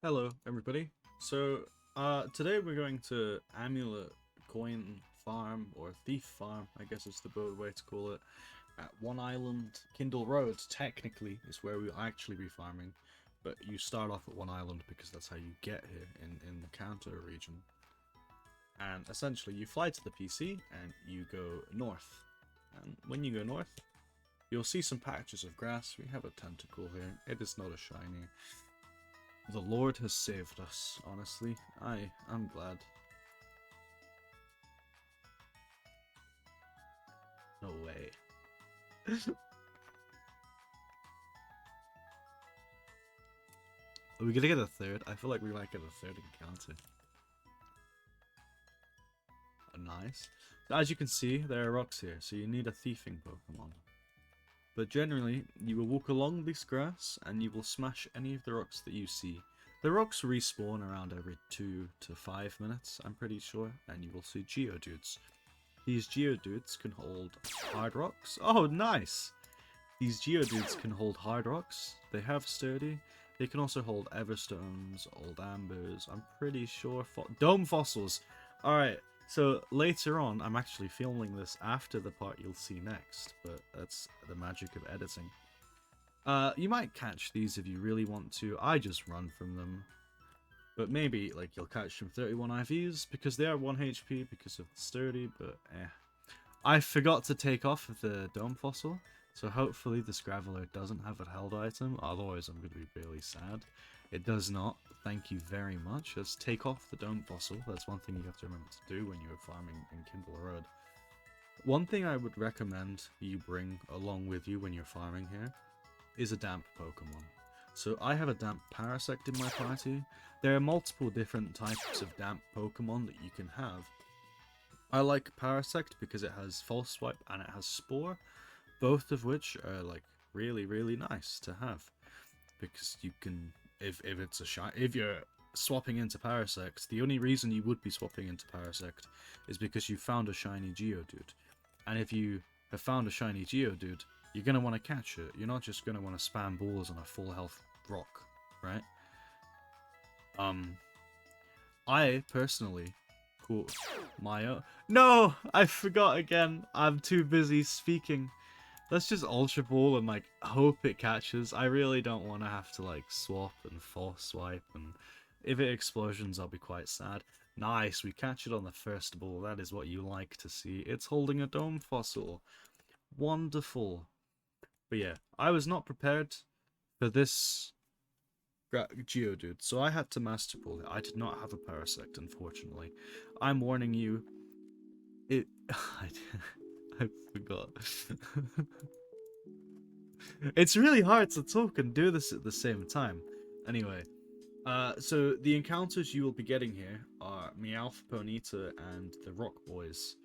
Hello, everybody. Today we're going to Amulet Coin Farm, or Thief Farm, I guess is the better way to call it, at One Island, Kindle Road, technically, is where we'll actually be farming, but you start off at One Island because that's how you get here in the KANTO region. And essentially, you fly to the PC, and you go north. And when you go north, you'll see some patches of grass. We have a tentacle here. It is not a shiny. The Lord has saved us, honestly. I'm glad. No way. Are we gonna get a third? I feel like we might get a third encounter. Nice. As you can see, there are rocks here, so you need a thieving Pokemon. But generally, you will walk along this grass, and you will smash any of the rocks that you see. The rocks respawn around every 2 to 5 minutes, I'm pretty sure, and you will see Geodudes. These Geodudes can hold hard rocks. Oh, nice! These Geodudes can hold hard rocks. They have sturdy. They can also hold Everstones, old ambers. I'm pretty sure dome fossils. Alright, so later on, I'm actually filming this after the part you'll see next, but that's the magic of editing. You might catch these if you really want to. I just run from them. But maybe, like, you'll catch some 31 IVs, because they are 1 HP because of the sturdy, but eh. I forgot to take off the dome fossil, so hopefully this Graveler doesn't have a held item, otherwise I'm going to be really sad. It does not. Thank you very much. Let's take off the dome fossil. That's one thing you have to remember to do when you're farming in Kindle Road. One thing I would recommend you bring along with you when you're farming here is a damp Pokemon. So I have a damp Parasect in my party. There are multiple different types of damp Pokemon that you can have. I like Parasect because it has False Swipe and it has Spore, both of which are like really nice to have, because you can, if it's a if you're swapping into Parasect, the only reason you would be swapping into Parasect is because you found a shiny Geodude, and if you have found a shiny Geodude, you're going to want to catch it. You're not just going to want to spam balls on a full health rock, right? I personally caught my own. No! I forgot again. I'm too busy speaking. Let's just Ultra Ball and, like, hope it catches. I really don't want to have to, like, swap and false swipe, and if it explosions, I'll be quite sad. Nice, we catch it on the first ball. That is what you like to see. It's holding a dome fossil. Wonderful. But yeah, I was not prepared for this Geodude, so I had to Master Ball it. I did not have a Parasect, unfortunately. I'm warning you. I forgot. It's really hard to talk and do this at the same time. Anyway, so the encounters you will be getting here are Meowth, Ponyta, and the Rock Boys.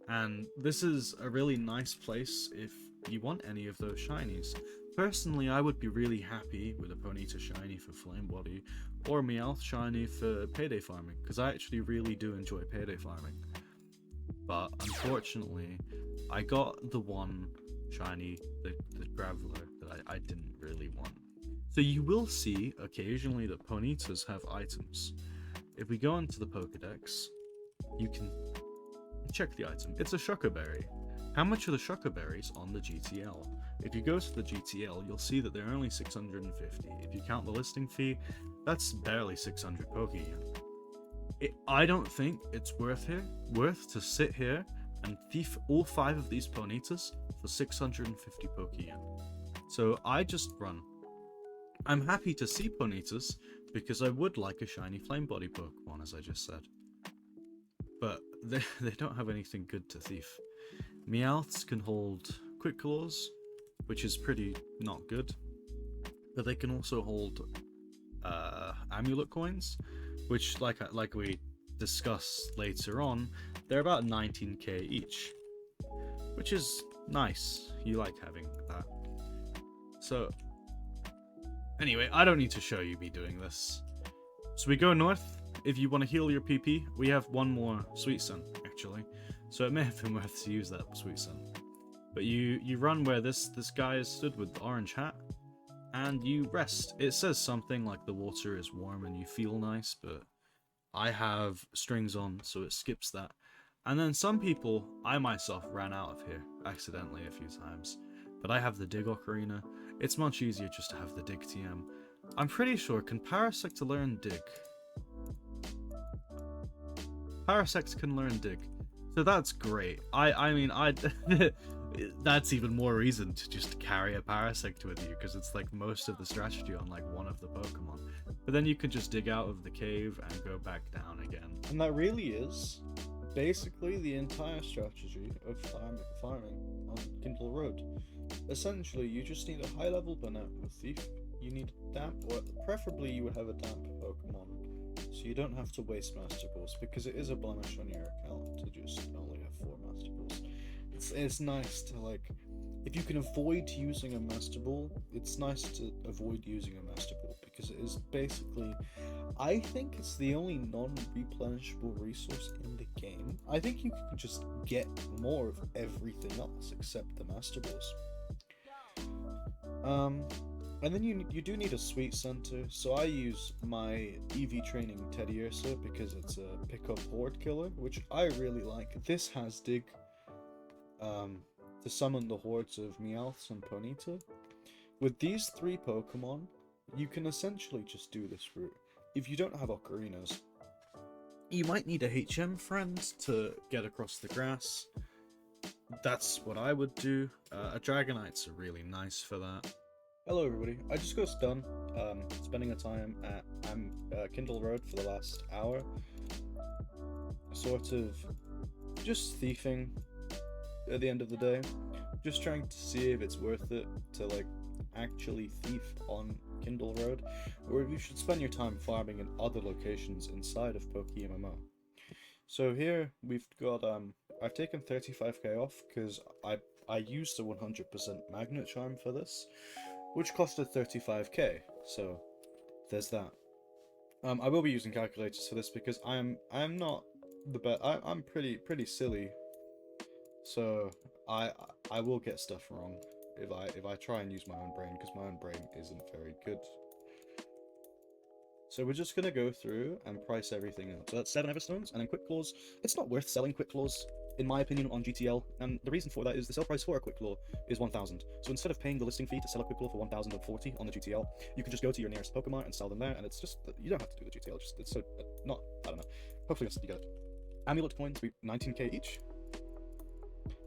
And this is a really nice place if you want any of those shinies. Personally, I would be really happy with a Ponyta shiny for Flame Body, or a Meowth shiny for payday farming, because I actually really do enjoy payday farming. But unfortunately, I got the one shiny, the Graveler, that I didn't really want. So you will see occasionally that Ponytas have items. If we go into the Pokedex, you can check the item. It's a Choco Berry. How much are the Choco Berries on the GTL? If you go to the GTL, you'll see that they're only 650. If you count the listing fee, that's barely 600 Pokeyen. I don't think it's worth to sit here and thief all 5 of these Ponytas for 650 Pokeyen. So I just run. I'm happy to see Ponytas because I would like a shiny Flame Body Pokemon, as I just said. But they don't have anything good to thief. Meowths can hold Quick Claws, which is pretty not good. But they can also hold Amulet coins, which, like we discuss later on, they're about 19k each, which is nice. You like having that. So anyway, I don't need to show you me doing this. So we go north. If you want to heal your PP, we have one more Sweet Sun, actually. So it may have been worth to use that Sweet Sun. But you run where this guy is stood with the orange hat, and you rest. It says something like the water is warm and you feel nice, but I have strings on, so it skips that. And then some people, I myself ran out of here accidentally a few times, but I have the dig ocarina. It's much easier just to have the dig TM. I'm pretty sure, can Parasect learn dig? Parasect can learn dig. So that's great. I mean, that's even more reason to just carry a Parasect with you, because it's like most of the strategy on like one of the Pokemon. But then you could just dig out of the cave and go back down again. And that really is basically the entire strategy of farming on Kindle Road. Essentially, you just need a high level Banette with Thief. You need damp, or preferably you would have a damp Pokemon, so you don't have to waste Master Balls, because it is a blemish on your account to just only have 4 Master Balls. It's nice to, like, if you can avoid using a Master Ball, it's nice to avoid using a Master Ball, because it is basically, I think it's the only non-replenishable resource in the game. I think you can just get more of everything else except the Master Balls. And then you do need a Sweet Center, so I use my EV training Teddiursa because it's a pick-up horde killer, which I really like. This has dig to summon the hordes of Meowths and Ponyta. With these 3 Pokemon, you can essentially just do this route. If you don't have ocarinas, you might need a HM friend to get across the grass. That's what I would do. A Dragonite's really nice for that. Hello everybody, I just got done spending a time at Kindle Road for the last hour, sort of just thieving at the end of the day, just trying to see if it's worth it to like actually thief on Kindle Road, or if you should spend your time farming in other locations inside of PokeMMO. So here we've got I've taken 35k off because I used a 100% magnet charm for this, which costed 35k, so there's that. I will be using calculators for this because I'm not the best. I'm pretty silly, so I will get stuff wrong if I try and use my own brain, because my own brain isn't very good. So we're just gonna go through and price everything out. So that's 7 Everstones, and then Quick Claws. It's not worth selling Quick Claws, in my opinion, on GTL, and the reason for that is the sell price for a Quick Claw is 1,000. So instead of paying the listing fee to sell a Quick Claw for 1,040 on the GTL, you can just go to your nearest Pokemon and sell them there, and it's just, you don't have to do the GTL, it's so, not, I don't know. Hopefully you get it. Amulet coins, 19k each.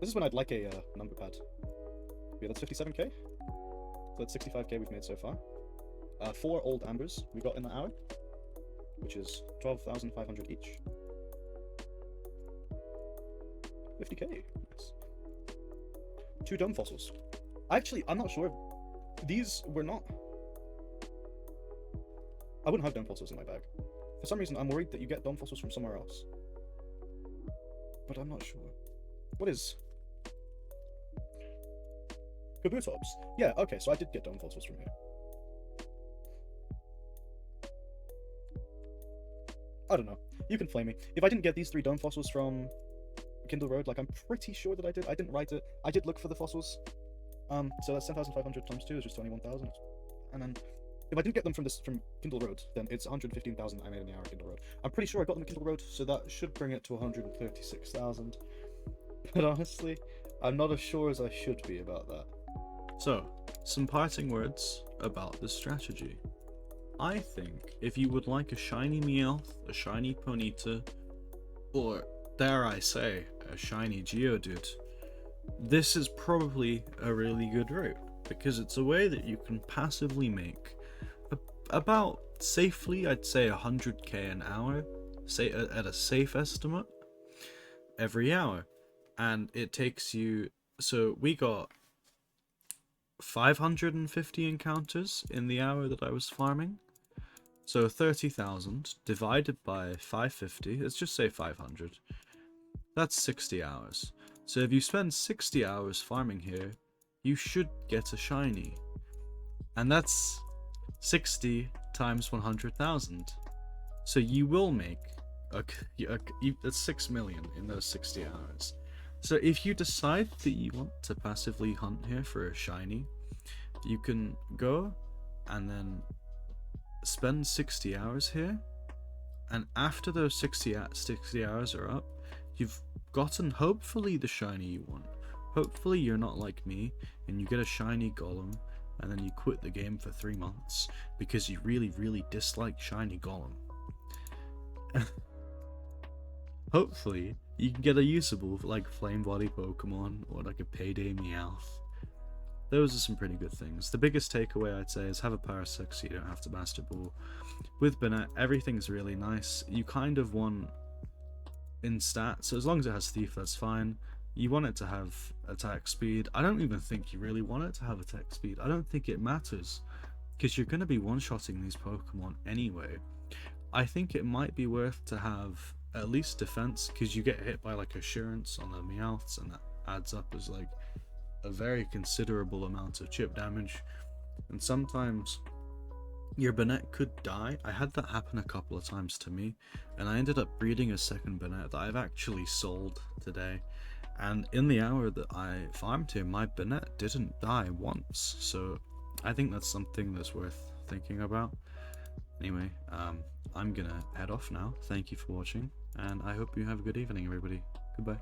This is when I'd like a number pad. Yeah, that's 57k. So that's 65k we've made so far. 4 old ambers we got in the hour, which is 12,500 each. 50k. Nice. 2 dome fossils. Actually, I'm not sure. These were not. I wouldn't have dome fossils in my bag. For some reason, I'm worried that you get dome fossils from somewhere else. But I'm not sure. What is? Kabutops. Yeah, okay, so I did get dome fossils from here. I don't know. You can flame me. If I didn't get these 3 dome fossils from Kindle Road, like, I'm pretty sure that I did. I didn't write it. I did look for the fossils. So that's 10,500 times 2 is just 21,000. And then if I didn't get them from Kindle Road, then it's 115,000 I made in the hour Kindle Road. I'm pretty sure I got them at Kindle Road, so that should bring it to 136,000. But honestly, I'm not as sure as I should be about that. So, some parting words about this strategy. I think if you would like a shiny Meowth, a shiny Ponyta, or, dare I say, a shiny Geodude, this is probably a really good route, because it's a way that you can passively make about, safely, I'd say 100k an hour, say at a safe estimate, every hour. And it takes you, so we got 550 encounters in the hour that I was farming. So 30,000 divided by 550, let's just say 500. That's 60 hours. So if you spend 60 hours farming here, you should get a shiny. And that's 60 times 100,000. So you will make that's 6 million in those 60 hours. So if you decide that you want to passively hunt here for a shiny, you can go and then spend 60 hours here, and after those 60 hours are up, you've gotten hopefully the shiny you want. Hopefully you're not like me and you get a shiny golem and then you quit the game for 3 months because you really dislike shiny golem. Hopefully you can get a usable like flame body Pokemon or like a payday Meowth. Those are some pretty good things. The biggest takeaway I'd say is have a Parasect so you don't have to Master Ball. With Banette, everything's really nice. You kind of want in stats, so as long as it has Thief, that's fine. You want it to have attack speed. I don't even think you really want it to have attack speed. I don't think it matters, because you're going to be one-shotting these Pokemon anyway. I think it might be worth to have at least defense, because you get hit by like Assurance on the Meowths, and that adds up as like a very considerable amount of chip damage. And sometimes your Banette could die. I had that happen a couple of times to me, and I ended up breeding a second Banette that I've actually sold today. And in the hour that I farmed him, my Banette didn't die once. So I think that's something that's worth thinking about. Anyway, I'm gonna head off now. Thank you for watching, and I hope you have a good evening, everybody. Goodbye.